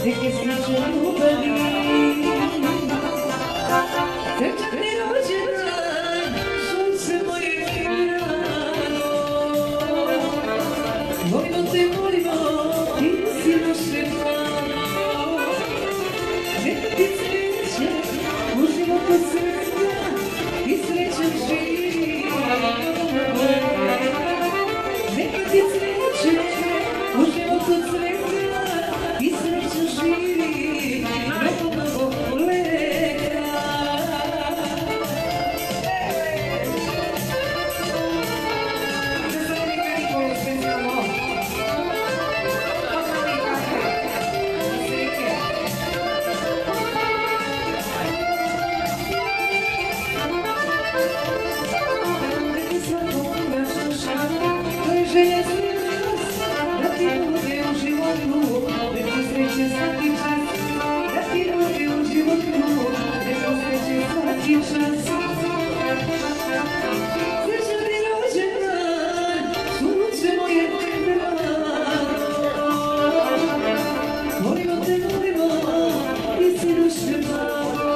neke sliče ljubavi. Srećni rođendan, sunce moje drago. Volimo te, ti si naše blago. Neka ti sreće u životu sreća i srećan živi. Neka ti sreće u životu sreća i srećan živi. Mnogo leta. Želja da ti bude u životu, neko sreće svaki čas. Da ti bude u životu, neko sreće svaki čas. Srećan ti rođendan, sunce moje drago. Volimo te, ti si naše blago.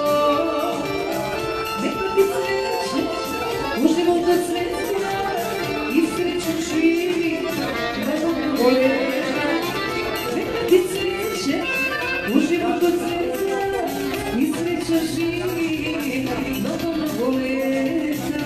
Neka ti sreće u životu sreća i srećan živi. Neka ti sreće u životu sreća i sreća živi. Mnogo leta.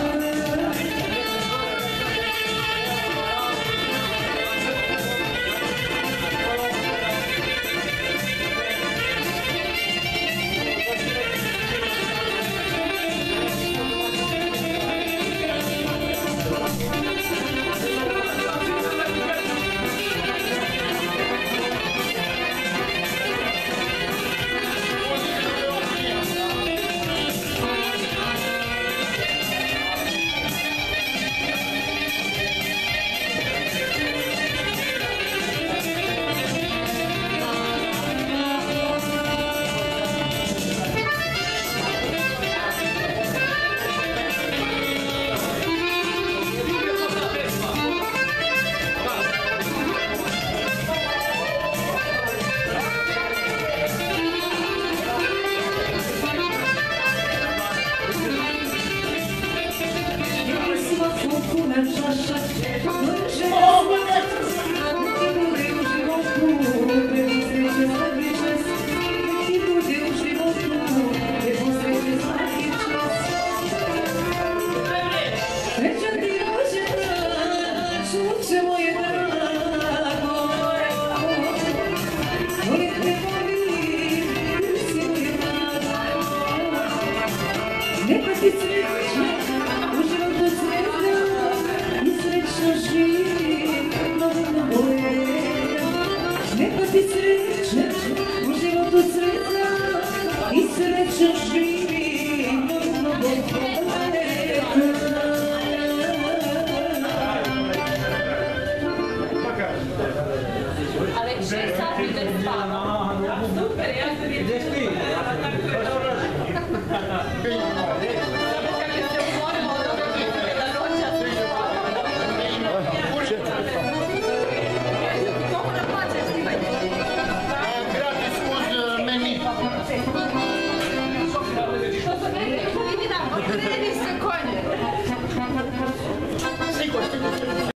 Srećan ti rođendan, sunce moje drago. Volim te, ti si moje blago. Neka ti sreće u životu sreća i sreća živi. Mnogo leta. Neka ti sreće u životu sreća i sreća živi. Mnogo leta. Ale 6 sati ide spava. Super, ja se vidim. Gdje ti? Kad se umorimo od ove kupe da noća se Koliko nam plaćaš ti? Gratis uz meni.